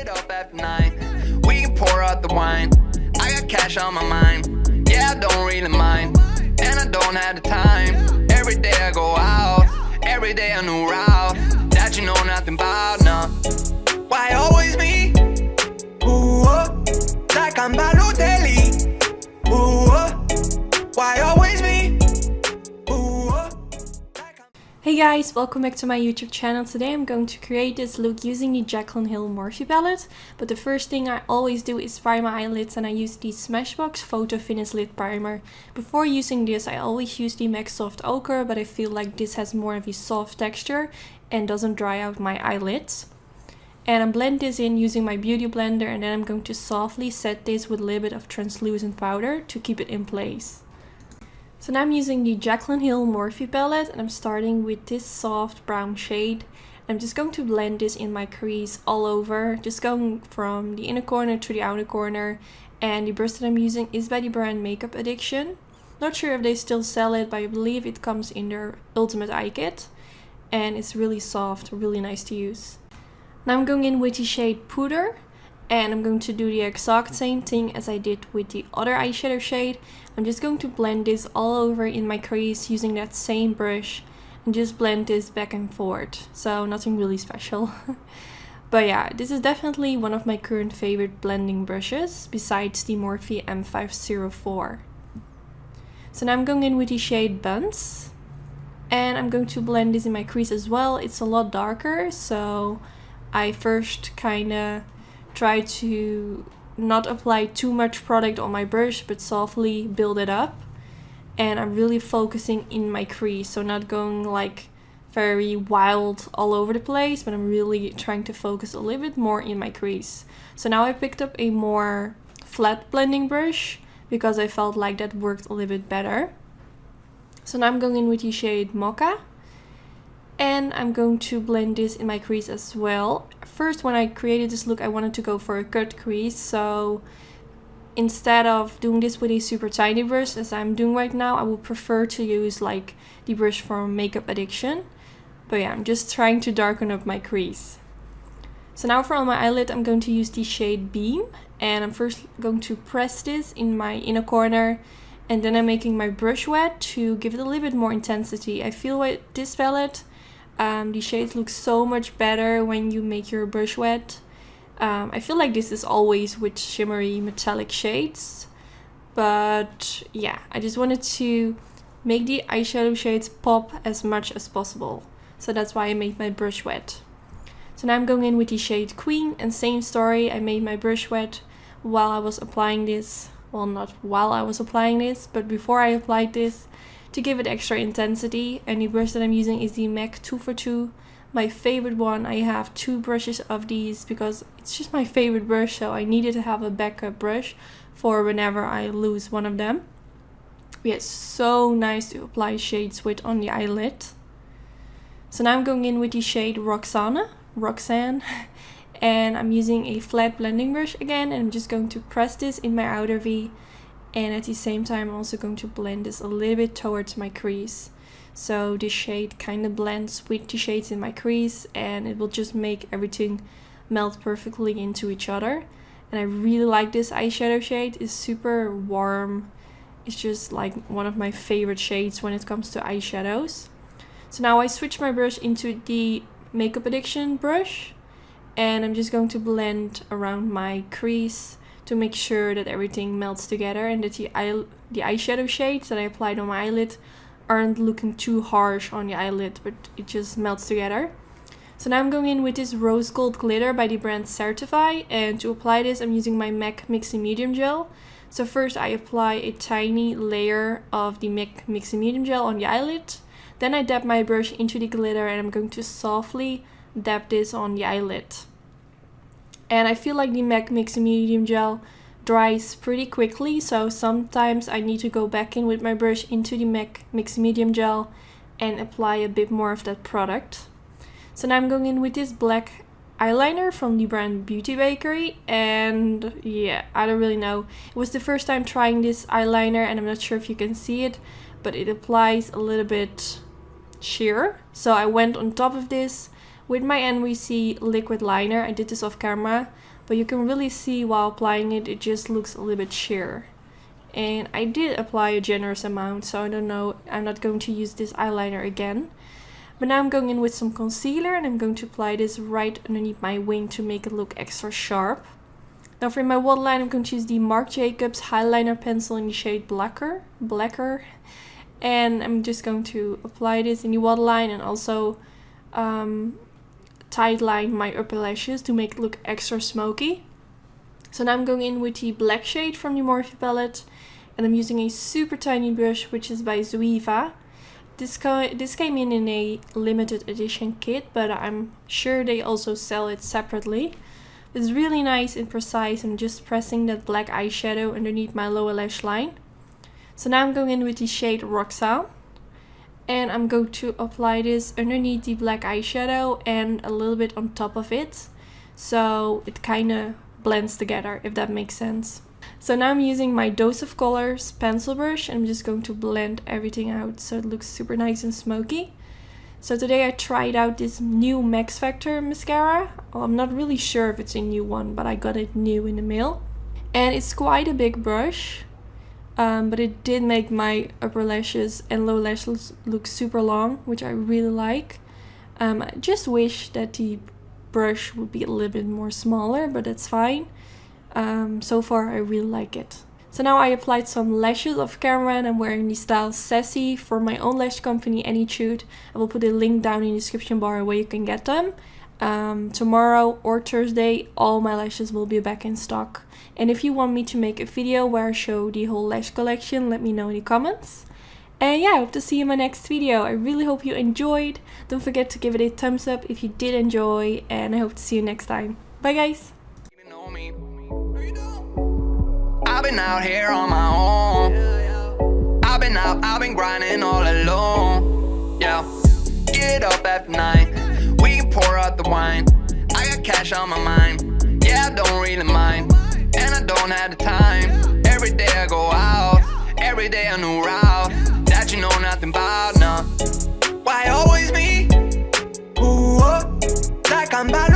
it up at night. We can pour out the wine. I got cash on my mind. Yeah, I don't really mind, and I don't have the time. Every day I go out, every day a new route that you know nothing about, no. Why always me? Ooh, like I'm Balotelli. Ooh, why always me? Ooh, like I'm... Hey guys, welcome back to my YouTube channel. Today I'm going to create this look using the Jaclyn Hill Morphe palette. But the first thing I always do is prime my eyelids, and I use the Smashbox Photo Finish Lid Primer. Before using this I always use the MAC Soft Ochre, but I feel like this has more of a soft texture and doesn't dry out my eyelids. And I blend this in using my beauty blender, and then I'm going to softly set this with a little bit of translucent powder to keep it in place. So now I'm using the Jaclyn Hill Morphe palette, and I'm starting with this soft brown shade. I'm just going to blend this in my crease all over, just going from the inner corner to the outer corner. And the brush that I'm using is by the brand Makeup Addiction. Not sure if they still sell it, but I believe it comes in their Ultimate Eye Kit. And it's really soft, really nice to use. Now I'm going in with the shade Puder, and I'm going to do the exact same thing as I did with the other eyeshadow shade. I'm just going to blend this all over in my crease using that same brush and just blend this back and forth. So nothing really special. But yeah, this is definitely one of my current favorite blending brushes besides the Morphe M504. So now I'm going in with the shade Buns, and I'm going to blend this in my crease as well. It's a lot darker, so I first kinda try to not apply too much product on my brush, but softly build it up. And I'm really focusing in my crease, so not going like very wild all over the place, but I'm really trying to focus a little bit more in my crease. So now I picked up a more flat blending brush because I felt like that worked a little bit better. So now I'm going in with the shade Mocha. And I'm going to blend this in my crease as well. First, when I created this look, I wanted to go for a cut crease. So instead of doing this with a super tiny brush, as I'm doing right now, I would prefer to use like the brush from Makeup Addiction. But yeah, I'm just trying to darken up my crease. So now for on my eyelid, I'm going to use the shade Beam. And I'm first going to press this in my inner corner. And then I'm making my brush wet to give it a little bit more intensity. I feel with this palette, the shades look so much better when you make your brush wet. I feel like this is always with shimmery metallic shades, but yeah, I just wanted to make the eyeshadow shades pop as much as possible, so that's why I made my brush wet. So now I'm going in with the shade Queen, and same story, I made my brush wet while I was applying this. Well, not while I was applying this, but before I applied this, to give it extra intensity. And the brush that I'm using is the MAC 242, my favorite one. I have two brushes of these because it's just my favorite brush, so I needed to have a backup brush for whenever I lose one of them. Yeah, it's so nice to apply shades with on the eyelid. So now I'm going in with the shade Roxanne, and I'm using a flat blending brush again, and I'm just going to press this in my outer V. And at the same time, I'm also going to blend this a little bit towards my crease. So this shade kind of blends with the shades in my crease, and it will just make everything melt perfectly into each other. And I really like this eyeshadow shade. It's super warm. It's just like one of my favorite shades when it comes to eyeshadows. So now I switch my brush into the Makeup Addiction brush, and I'm just going to blend around my crease to make sure that everything melts together and that the eyeshadow shades that I applied on my eyelid aren't looking too harsh on the eyelid, but it just melts together. So now I'm going in with this Rose Gold Glitter by the brand Certify, and to apply this I'm using my MAC Mixing Medium Gel. So first I apply a tiny layer of the MAC Mixing Medium Gel on the eyelid, then I dab my brush into the glitter, and I'm going to softly dab this on the eyelid. And I feel like the MAC Mixing Medium Gel dries pretty quickly, so sometimes I need to go back in with my brush into the MAC Mixing Medium Gel and apply a bit more of that product. So now I'm going in with this black eyeliner from the brand Beauty Bakery, and yeah, I don't really know. It was the first time trying this eyeliner, and I'm not sure if you can see it, but it applies a little bit sheer. So I went on top of this With my NYC liquid liner, I did this off camera, but you can really see while applying it, it just looks a little bit sheer. And I did apply a generous amount, so I don't know, I'm not going to use this eyeliner again. But now I'm going in with some concealer and I'm going to apply this right underneath my wing to make it look extra sharp. Now for my waterline, I'm going to use the Marc Jacobs Highliner pencil in the shade Blacker. And I'm just going to apply this in the waterline and also tight line my upper lashes to make it look extra smoky. So now I'm going in with the black shade from the Morphe palette, and I'm using a super tiny brush, which is by Zoeva. This came in a limited edition kit, but I'm sure they also sell it separately. It's really nice and precise. I'm just pressing that black eyeshadow underneath my lower lash line. So now I'm going in with the shade Roxanne, and I'm going to apply this underneath the black eyeshadow and a little bit on top of it, so it kind of blends together, if that makes sense. So now I'm using my Dose of Colors pencil brush and I'm just going to blend everything out so it looks super nice and smoky. So today I tried out this new Max Factor mascara. Well, I'm not really sure if it's a new one, but I got it new in the mail. And it's quite a big brush, but it did make my upper lashes and lower lashes look super long, which I really like. I just wish that the brush would be a little bit more smaller, but that's fine. So far I really like it. So now I applied some lashes off camera and I'm wearing the style Sassy for my own lash company, Anytude. I will put a link down in the description bar where you can get them. Tomorrow or Thursday all my lashes will be back in stock. And if you want me to make a video where I show the whole lash collection, let me know in the comments. And yeah, I hope to see you in my next video. I really hope you enjoyed. Don't forget to give it a thumbs up if you did enjoy, and I hope to see you next time. Bye guys! I've been out here on my own. I've been grinding all alone. Yeah, get up after 9. We can pour out the wine. I got cash on my mind. Yeah, I don't really mind, and I don't have the time. Every day I go out, every day a new route that you know nothing about, nah. Why always me? Ooh, like I'm bad.